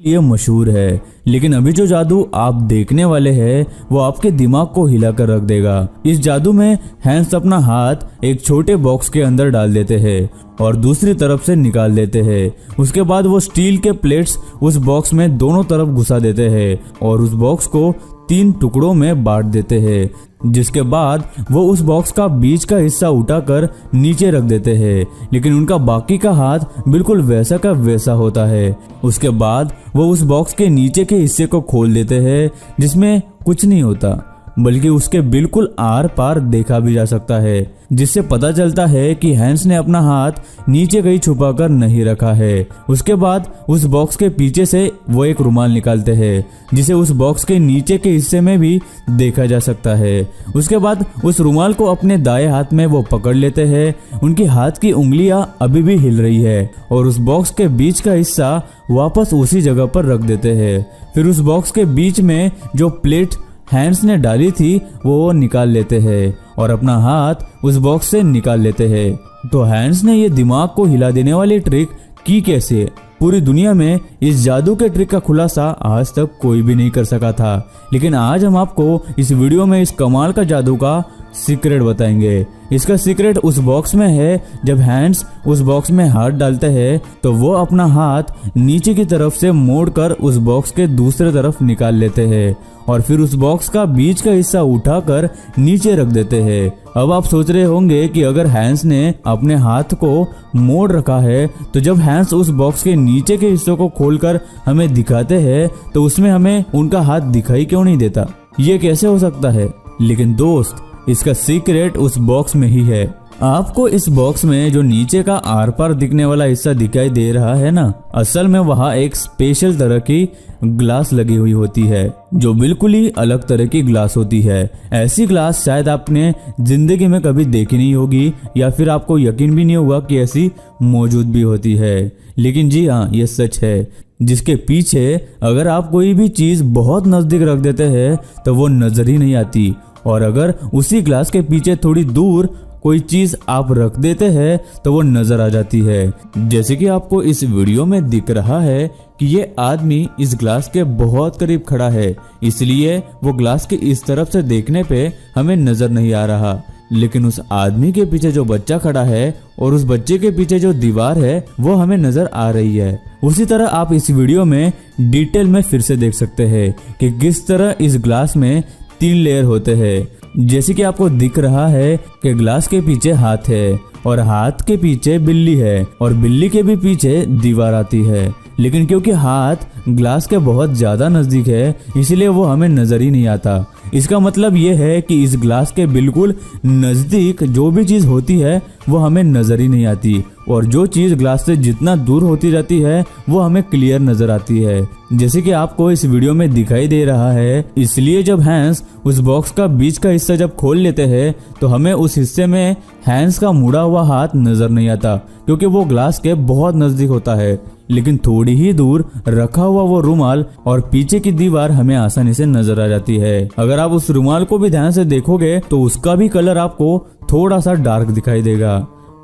ये मशहूर है, लेकिन अभी जो जादू आप देखने वाले हैं वो आपके दिमाग को हिलाकर रख देगा। इस जादू में हैंस अपना हाथ एक छोटे बॉक्स के अंदर डाल देते हैं और दूसरी तरफ से निकाल देते हैं। उसके बाद वो स्टील के प्लेट्स उस बॉक्स में दोनों तरफ घुसा देते हैं और उस बॉक्स को 3 टुकड़ों में बांट देते हैं, जिसके बाद वो उस बॉक्स का बीच का हिस्सा उठाकर नीचे रख देते हैं, लेकिन उनका बाकी का हाथ बिल्कुल वैसा का वैसा होता है। उसके बाद वो उस बॉक्स के नीचे के हिस्से को खोल देते हैं, जिसमें कुछ नहीं होता, बल्कि उसके बिल्कुल आर पार देखा भी जा सकता है, जिससे पता चलता है कि हैंस ने अपना हाथ नीचे कहीं छुपाकर नहीं रखा है। उसके बाद उस बॉक्स के पीछे से वो एक रुमाल निकालते हैं, जिसे उस बॉक्स के नीचे के हिस्से में भी देखा जा सकता है। उसके बाद उस रुमाल को अपने दाएं हाथ में वो पकड़ लेते हैं। उनकी हाथ की उंगलियां अभी भी हिल रही है और उस बॉक्स के बीच का हिस्सा वापस उसी जगह पर रख देते हैं। फिर उस बॉक्स के बीच में जो प्लेट हैंस ने डाली थी वो निकाल लेते हैं और अपना हाथ उस बॉक्स से निकाल लेते हैं। तो हैंस ने ये दिमाग को हिला देने वाली ट्रिक की कैसे? पूरी दुनिया में इस जादू के ट्रिक का खुलासा आज तक कोई भी नहीं कर सका था, लेकिन आज हम आपको इस वीडियो में इस कमाल का जादू का सीक्रेट बताएंगे। इसका सीक्रेट उस बॉक्स में है। जब हैंस उस बॉक्स में हाथ डालते हैं तो वो अपना हाथ नीचे की तरफ से मोड़कर उस बॉक्स के दूसरे तरफ निकाल लेते हैं और फिर उस बॉक्स का बीच का हिस्सा उठाकर नीचे रख देते हैं। अब आप सोच रहे होंगे कि अगर हैंस ने अपने हाथ को मोड़ रखा है तो जब हैंस उस बॉक्स के नीचे के हिस्सों को खोलकर हमें दिखाते हैं तो उसमें हमें उनका हाथ दिखाई क्यों नहीं देता? ये कैसे हो सकता है? लेकिन दोस्त, इसका सीक्रेट उस बॉक्स में ही है। आपको इस बॉक्स में जो नीचे का आर पार दिखने वाला हिस्सा दिखाई दे रहा है ना, असल में वहाँ एक स्पेशल तरह की ग्लास लगी हुई होती है, जो बिल्कुल ही अलग तरह की ग्लास होती है। ऐसी ग्लास शायद आपने जिंदगी में कभी देखी नहीं होगी या फिर आपको यकीन भी नहीं होगा कि ऐसी मौजूद भी होती है। लेकिन जी हाँ, ये सच है, जिसके पीछे अगर आप कोई भी चीज बहुत नजदीक रख देते हैं तो वो नजर ही नहीं आती, और अगर उसी ग्लास के पीछे थोड़ी दूर कोई चीज आप रख देते हैं तो वो नजर आ जाती है। जैसे कि आपको इस वीडियो में दिख रहा है कि ये आदमी इस ग्लास के बहुत करीब खड़ा है, इसलिए वो ग्लास के इस तरफ से देखने पे हमें नजर नहीं आ रहा, लेकिन उस आदमी के पीछे जो बच्चा खड़ा है और उस बच्चे के पीछे जो दीवार है वो हमें नजर आ रही है। उसी तरह आप इस वीडियो में डिटेल में फिर से देख सकते हैं कि किस तरह इस ग्लास में 3 लेयर होते हैं। जैसे कि आपको दिख रहा है कि ग्लास के पीछे हाथ है और हाथ के पीछे बिल्ली है और बिल्ली के भी पीछे दीवार आती है, लेकिन क्योंकि हाथ ग्लास के बहुत ज्यादा नजदीक है इसलिए वो हमें नजर ही नहीं आता। इसका मतलब ये है कि इस ग्लास के बिल्कुल नजदीक जो भी चीज होती है वो हमें नजर ही नहीं आती, और जो चीज ग्लास से जितना दूर होती जाती है वो हमें क्लियर नजर आती है, जैसे कि आपको इस वीडियो में दिखाई दे रहा है। इसलिए जब हैंस उस बॉक्स का बीच का हिस्सा जब खोल लेते हैं तो हमें उस हिस्से में हैंस का मुड़ा हुआ हाथ नजर नहीं आता, क्योंकि वो ग्लास के बहुत नजदीक होता है, लेकिन थोड़ी ही दूर रखा हुआ वो रुमाल और पीछे की दीवार हमें आसानी से नजर आ जाती है। अगर आप उस रुमाल को भी ध्यान से देखोगे तो उसका भी कलर आपको थोड़ा सा डार्क दिखाई देगा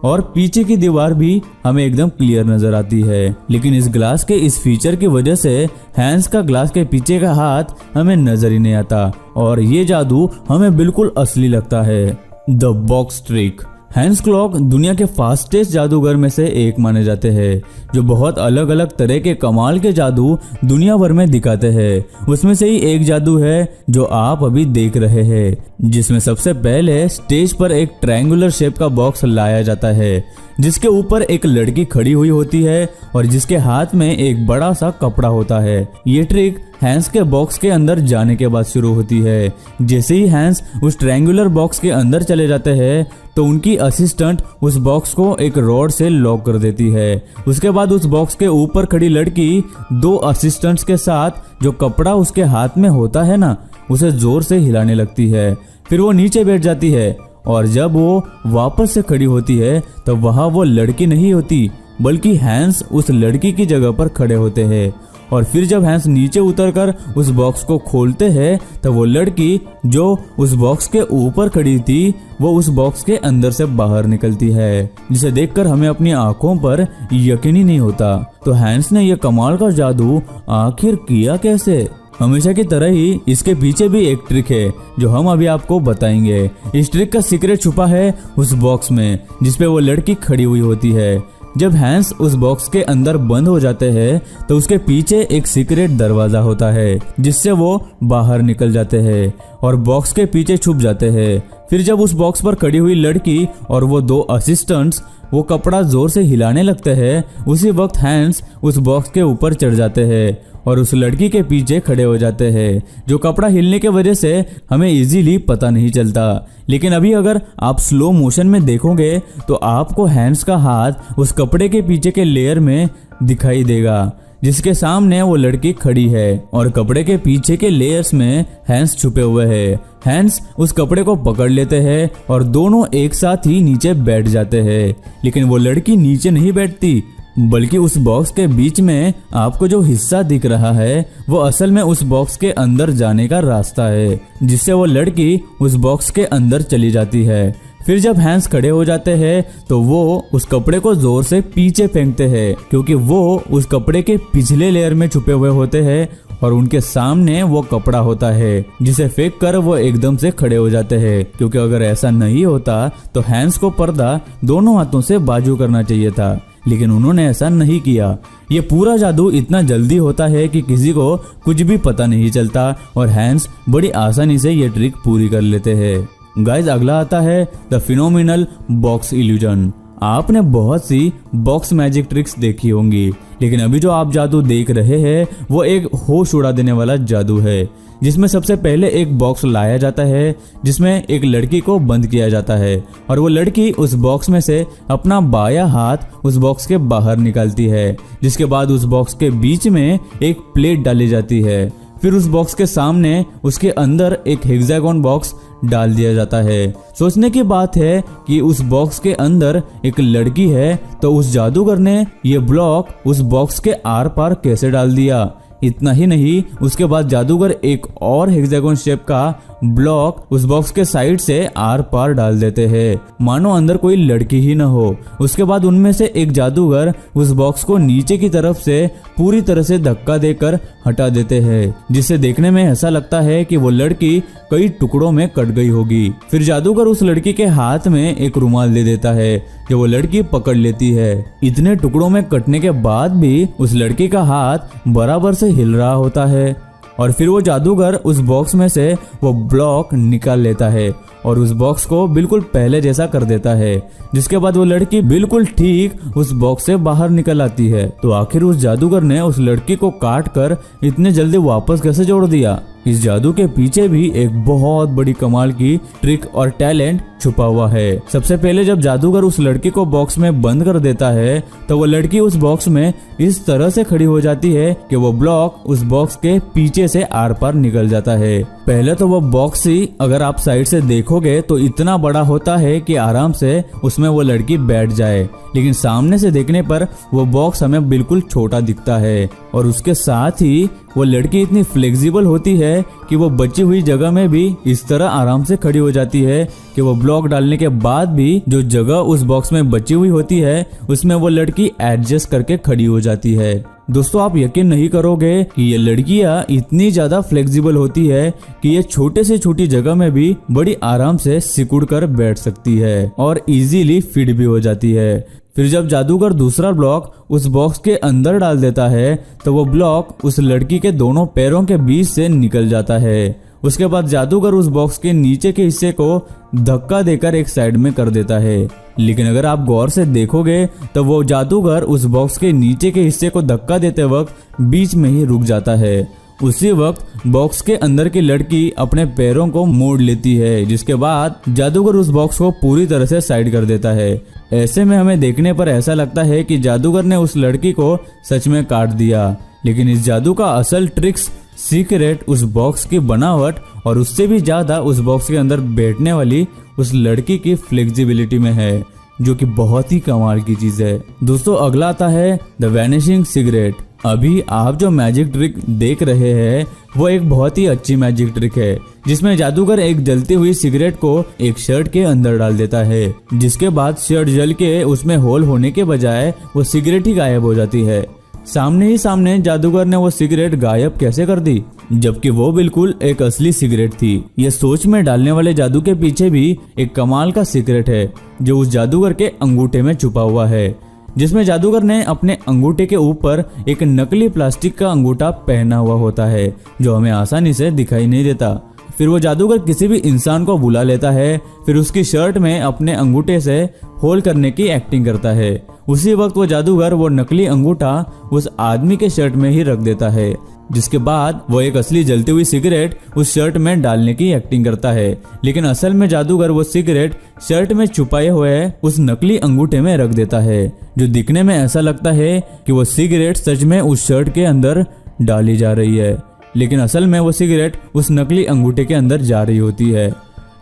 और पीछे की दीवार भी हमें एकदम क्लियर नजर आती है। लेकिन इस ग्लास के इस फीचर की वजह से हैंस का ग्लास के पीछे का हाथ हमें नजर ही नहीं आता और ये जादू हमें बिल्कुल असली लगता है। The box trick. Hans Klok दुनिया के फास्टेस्ट जादूगर में से एक माने जाते हैं, जो बहुत अलग अलग तरह के कमाल के जादू दुनिया भर में दिखाते हैं। उसमें से ही एक जादू है जो आप अभी देख रहे हैं, जिसमें सबसे पहले स्टेज पर एक ट्रायंगुलर शेप का बॉक्स लाया जाता है, जिसके ऊपर एक लड़की खड़ी हुई होती है और जिसके हाथ में एक बड़ा सा कपड़ा होता है। ये ट्रिक हैंस के बॉक्स के अंदर जाने के बाद शुरू होती है। जैसे ही हैंस उस ट्रायंगुलर बॉक्स के अंदर चले जाते हैं तो उनकी असिस्टेंट उस बॉक्स को एक रॉड से लॉक कर देती है। उसके बाद उस बॉक्स के ऊपर खड़ी लड़की 2 असिस्टेंट्स के साथ जो कपड़ा उसके हाथ में होता है ना, उसे जोर से हिलाने लगती है। फिर वो नीचे बैठ जाती है और जब वो वापस से खड़ी होती है तो वहाँ वो लड़की नहीं होती, बल्कि हैंस उस लड़की की जगह पर खड़े होते हैं और फिर जब हैंस नीचे उतरकर उस बॉक्स को खोलते हैं तो वो लड़की जो उस बॉक्स के ऊपर खड़ी थी वो उस बॉक्स के अंदर से बाहर निकलती है, जिसे देखकर हमें अपनी आंखों पर यकीन ही नहीं होता। तो हैंस ने यह कमाल का जादू आखिर किया कैसे? हमेशा की तरह ही इसके पीछे भी एक ट्रिक है जो हम अभी आपको बताएंगे। इस ट्रिक का सीक्रेट छुपा है उस बॉक्स में जिसपे वो लड़की खड़ी हुई होती है। जब हैंस उस बॉक्स के अंदर बंद हो जाते हैं तो उसके पीछे एक सीक्रेट दरवाजा होता है जिससे वो बाहर निकल जाते हैं और बॉक्स के पीछे छुप जाते हैं। फिर जब उस बॉक्स पर खड़ी हुई लड़की और वो 2 असिस्टेंट्स वो कपड़ा जोर से हिलाने लगते हैं, उसी वक्त हैंस उस बॉक्स के ऊपर चढ़ जाते हैं और उस लड़की के पीछे खड़े हो जाते हैं, जो कपड़ा हिलने के वजह से हमें इजीली पता नहीं चलता। लेकिन अभी अगर आप स्लो मोशन में देखोगे तो आपको हैंस का हाथ उस कपड़े के पीछे के लेयर में दिखाई देगा जिसके सामने वो लड़की खड़ी है और कपड़े के पीछे के लेयर्स में हैंस छुपे हुए हैं। हैंस उस कपड़े को पकड़ लेते हैं और दोनों एक साथ ही नीचे बैठ जाते हैं। लेकिन वो लड़की नीचे नहीं बैठती, बल्कि उस बॉक्स के बीच में आपको जो हिस्सा दिख रहा है वो असल में उस बॉक्स के अंदर जाने का रास्ता है, जिससे वो लड़की उस बॉक्स के अंदर चली जाती है। फिर जब हैंस खड़े हो जाते हैं तो वो उस कपड़े को जोर से पीछे फेंकते हैं क्योंकि वो उस कपड़े के पिछले लेयर में छुपे हुए होते हैं और उनके सामने वो कपड़ा होता है जिसे फेंक कर वो एकदम से खड़े हो जाते हैं, क्योंकि अगर ऐसा नहीं होता तो हैंस को पर्दा दोनों हाथों से बाजू करना चाहिए था, लेकिन उन्होंने ऐसा नहीं किया। ये पूरा जादू इतना जल्दी होता है कि किसी को कुछ भी पता नहीं चलता और हैंस बड़ी आसानी से ये ट्रिक पूरी कर लेते हैं। गाइस, अगला आता है द फिनोमिनल बॉक्स इल्यूजन। आपने बहुत सी बॉक्स मैजिक ट्रिक्स देखी होंगी, लेकिन अभी जो आप जादू देख रहे हैं वो एक होश उड़ा देने वाला जादू है, जिसमें सबसे पहले एक बॉक्स लाया जाता है जिसमें एक लड़की को बंद किया जाता है और वो लड़की उस बॉक्स में से अपना बायां हाथ उस बॉक्स के बाहर निकालती है, जिसके बाद उस बॉक्स के बीच में एक प्लेट डाली जाती है। फिर उस बॉक्स के सामने उसके अंदर एक हेक्सागोन बॉक्स डाल दिया जाता है। सोचने की बात है कि उस बॉक्स के अंदर एक लड़की है, तो उस जादूगर ने ये ब्लॉक उस बॉक्स के आर पार कैसे डाल दिया। इतना ही नहीं, उसके बाद जादूगर एक और हेक्सागोन शेप का ब्लॉक उस बॉक्स के साइड से आर पार डाल देते हैं, मानो अंदर कोई लड़की ही न हो। उसके बाद उनमें से एक जादूगर उस बॉक्स को नीचे की तरफ से पूरी तरह से धक्का देकर हटा देते हैं, जिससे देखने में ऐसा लगता है कि वो लड़की कई टुकड़ों में कट गई होगी। फिर जादूगर उस लड़की के हाथ में एक रुमाल दे देता है जो वो लड़की पकड़ लेती है। इतने टुकड़ों में कटने के बाद भी उस लड़की का हाथ बराबर से हिल रहा होता है और फिर वो जादूगर उस बॉक्स में से वो ब्लॉक निकाल लेता है और उस बॉक्स को बिल्कुल पहले जैसा कर देता है, जिसके बाद वो लड़की बिल्कुल ठीक उस बॉक्स से बाहर निकल आती है। तो आखिर उस जादूगर ने उस लड़की को काट कर इतने जल्दी वापस कैसे जोड़ दिया? इस जादू के पीछे भी एक बहुत बड़ी कमाल की ट्रिक और टैलेंट छुपा हुआ है। सबसे पहले जब जादूगर उस लड़की को बॉक्स में बंद कर देता है तो वो लड़की उस बॉक्स में इस तरह से खड़ी हो जाती है कि वो ब्लॉक उस बॉक्स के पीछे से आर पार निकल जाता है। पहले तो वो बॉक्स ही अगर आप साइड से देखोगे तो इतना बड़ा होता है कि आराम से उसमें वो लड़की बैठ जाए, लेकिन सामने से देखने पर वो बॉक्स हमें बिल्कुल छोटा दिखता है और उसके साथ ही वो लड़की इतनी फ्लेक्सिबल होती है कि वो बची हुई जगह में भी इस तरह आराम से खड़ी हो जाती है कि वो ब्लॉक डालने के बाद भी जो जगह उस बॉक्स में बची हुई होती है उसमें वो लड़की एडजस्ट करके खड़ी हो जाती है। दोस्तों, आप यकीन नहीं करोगे कि ये लड़कियां इतनी ज्यादा फ्लेक्सिबल होती है कि ये छोटे से छोटी जगह में भी बड़ी आराम से सिकुड़ कर बैठ सकती है और इजीली फिट भी हो जाती है। फिर जब जादूगर दूसरा ब्लॉक उस बॉक्स के अंदर डाल देता है तो वो ब्लॉक उस लड़की के दोनों पैरों के बीच से निकल जाता है। उसके बाद जादूगर उस बॉक्स के नीचे के हिस्से को धक्का देकर एक साइड में कर देता है, लेकिन अगर आप गौर से देखोगे तो वो जादूगर उस बॉक्स के नीचे के हिस्से को धक्का देते वक्त बीच में ही रुक जाता है। उसी वक्त बॉक्स के अंदर की लड़की अपने पैरों को मोड़ लेती है, जिसके बाद जादूगर उस बॉक्स को पूरी तरह से साइड कर देता है। ऐसे में हमें देखने पर ऐसा लगता है कि जादूगर ने उस लड़की को सच में काट दिया, लेकिन इस जादू का असल ट्रिक्स सीक्रेट उस बॉक्स की बनावट और उससे भी ज्यादा उस बॉक्स के अंदर बैठने वाली उस लड़की की फ्लेक्सिबिलिटी में है, जो कि बहुत ही कमाल की चीज है। दोस्तों, अगला आता है द वैनिशिंग सिगरेट। अभी आप जो मैजिक ट्रिक देख रहे हैं वो एक बहुत ही अच्छी मैजिक ट्रिक है, जिसमें जादूगर एक जलती हुई सिगरेट को एक शर्ट के अंदर डाल देता है, जिसके बाद शर्ट जल के उसमें होल होने के बजाय वो सिगरेट ही गायब हो जाती है। सामने ही सामने जादूगर ने वो सिगरेट गायब कैसे कर दी, जबकि वो बिल्कुल एक असली सिगरेट थी। ये सोच में डालने वाले जादू के पीछे भी एक कमाल का सीक्रेट है जो उस जादूगर के अंगूठे में छुपा हुआ है, जिसमें जादूगर ने अपने अंगूठे के ऊपर एक नकली प्लास्टिक का अंगूठा पहना हुआ होता है जो हमें आसानी से दिखाई नहीं देता। फिर वो जादूगर किसी भी इंसान को बुला लेता है, फिर उसकी शर्ट में अपने अंगूठे से होल करने की एक्टिंग करता है। उसी वक्त वो जादूगर वो नकली अंगूठा उस आदमी के शर्ट में ही रख देता है, जिसके बाद वो एक असली जलती हुई सिगरेट उस शर्ट में डालने की एक्टिंग करता है। लेकिन असल में जादूगर वो सिगरेट शर्ट में छुपाए हुए उस नकली अंगूठे में रख देता है, जो दिखने में ऐसा लगता है कि वो सिगरेट सच में उस शर्ट के अंदर डाली जा रही है, लेकिन असल में वो सिगरेट उस नकली अंगूठे के अंदर जा रही होती है।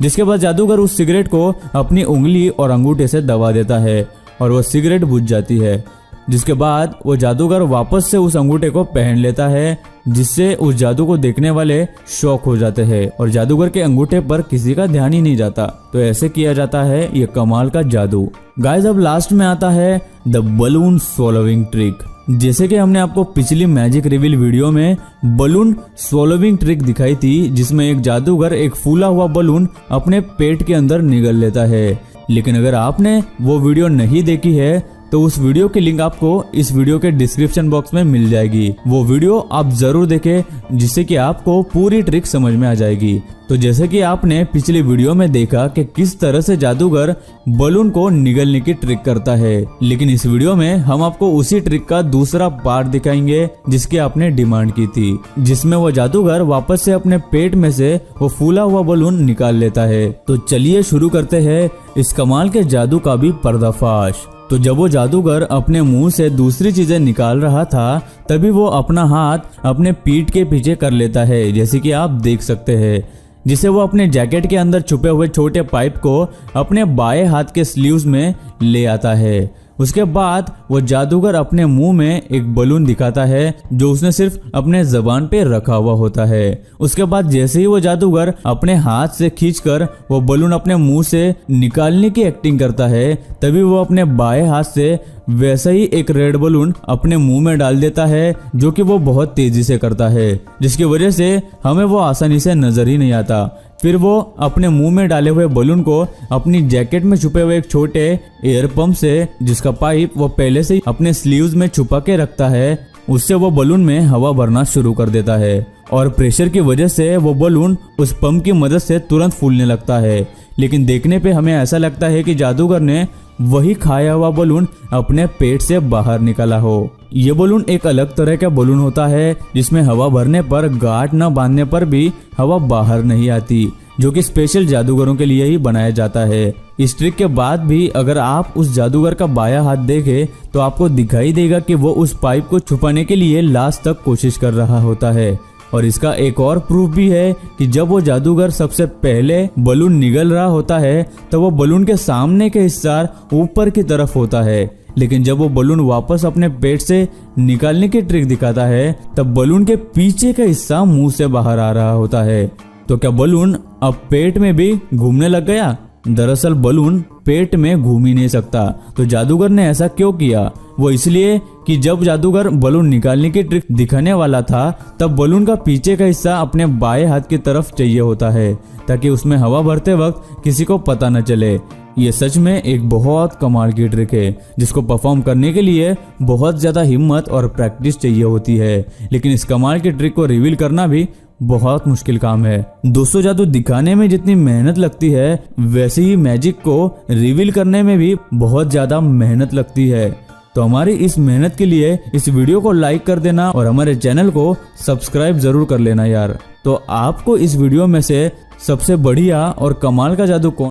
जिसके बाद जादूगर उस सिगरेट को अपनी उंगली और अंगूठे से दबा देता है और वो सिगरेट बुझ जाती है। जिसके बाद वो जादूगर वापस से उस अंगूठे को पहन लेता है, जिससे उस जादू को देखने वाले शॉक हो जाते हैं और जादूगर के अंगूठे पर किसी का ध्यान ही नहीं जाता। तो ऐसे किया जाता है ये कमाल का जादू। गाइस, अब लास्ट में आता है द बलून स्वॉलोविंग ट्रिक। जैसे कि हमने आपको पिछली मैजिक रिवील वीडियो में बलून स्वॉलोविंग ट्रिक दिखाई थी, जिसमें एक जादूगर एक फूला हुआ बलून अपने पेट के अंदर निगल लेता है। लेकिन अगर आपने वो वीडियो नहीं देखी है तो उस वीडियो की लिंक आपको इस वीडियो के डिस्क्रिप्शन बॉक्स में मिल जाएगी। वो वीडियो आप जरूर देखें, जिससे कि आपको पूरी ट्रिक समझ में आ जाएगी। तो जैसे कि आपने पिछली वीडियो में देखा कि किस तरह से जादूगर बलून को निगलने की ट्रिक करता है, लेकिन इस वीडियो में हम आपको उसी ट्रिक का दूसरा पार्ट दिखाएंगे जिसकी आपने डिमांड की थी, जिसमें वो जादूगर वापस से अपने पेट में से वो फूला हुआ बलून निकाल लेता है। तो चलिए शुरू करते हैं इस कमाल के जादू का भी पर्दाफाश। तो जब वो जादूगर अपने मुंह से दूसरी चीजें निकाल रहा था, तभी वो अपना हाथ अपने पीठ के पीछे कर लेता है, जैसे कि आप देख सकते हैं, जिसे वो अपने जैकेट के अंदर छुपे हुए छोटे पाइप को अपने बाएं हाथ के स्लीव्स में ले आता है। उसके बाद वो जादूगर अपने मुंह में एक बलून दिखाता है जो उसने सिर्फ अपने जबान पे रखा हुआ होता है। उसके बाद जैसे ही वो जादूगर अपने हाथ से खींचकर वो बलून अपने मुंह से निकालने की एक्टिंग करता है, तभी वो अपने बाएं हाथ से वैसा ही एक रेड बलून अपने मुंह में डाल देता है, जो कि वो बहुत तेजी से करता है, जिसकी वजह से हमें वो आसानी से नजर ही नहीं आता। फिर वो अपने मुंह में डाले हुए बलून को अपनी जैकेट में छुपे हुए एक छोटे एयर पंप से, जिसका पाइप वो पहले से ही अपने स्लीव्स में छुपा के रखता है, उससे वो बलून में हवा भरना शुरू कर देता है और प्रेशर की वजह से वो बलून उस पंप की मदद से तुरंत फूलने लगता है। लेकिन देखने पे हमें ऐसा लगता है कि जादूगर ने वही खाया हुआ बलून अपने पेट से बाहर निकाला हो। ये बलून एक अलग तरह का बलून होता है, जिसमें हवा भरने पर गांठ न बांधने पर भी हवा बाहर नहीं आती, जो कि स्पेशल जादूगरों के लिए ही बनाया जाता है। इस ट्रिक के बाद भी अगर आप उस जादूगर का बायां हाथ देखें तो आपको दिखाई देगा कि वो उस पाइप को छुपाने के लिए लास्ट तक कोशिश कर रहा होता है। और इसका एक और प्रूफ भी है कि जब वो जादूगर सबसे पहले बलून निगल रहा होता है तो वो बलून के सामने के हिस्सा ऊपर की तरफ होता है, लेकिन जब वो बलून वापस अपने पेट से निकालने की ट्रिक दिखाता है तब बलून के पीछे का हिस्सा मुंह से बाहर आ रहा होता है। तो क्या बलून अब पेट में भी घूमने लग गया? दरअसल बलून पेट में घूम ही नहीं सकता। तो जादूगर ने ऐसा क्यों किया? वो इसलिए कि जब जादूगर बलून निकालने की ट्रिक दिखाने वाला था तब बलून का पीछे का हिस्सा अपने बाएं हाथ की तरफ चाहिए होता है, ताकि उसमें हवा भरते वक्त किसी को पता न चले। ये सच में एक बहुत कमाल की ट्रिक है, जिसको परफॉर्म करने के लिए बहुत ज्यादा हिम्मत और प्रैक्टिस चाहिए होती है। लेकिन इस कमाल की ट्रिक को रिवील करना भी बहुत मुश्किल काम है। दोस्तों, जादू दिखाने में जितनी मेहनत लगती है, वैसे ही मैजिक को रिवील करने में भी बहुत ज्यादा मेहनत लगती है। तो हमारी इस मेहनत के लिए इस वीडियो को लाइक कर देना और हमारे चैनल को सब्सक्राइब जरूर कर लेना यार। तो आपको इस वीडियो में से सबसे बढ़िया और कमाल का जादू कौन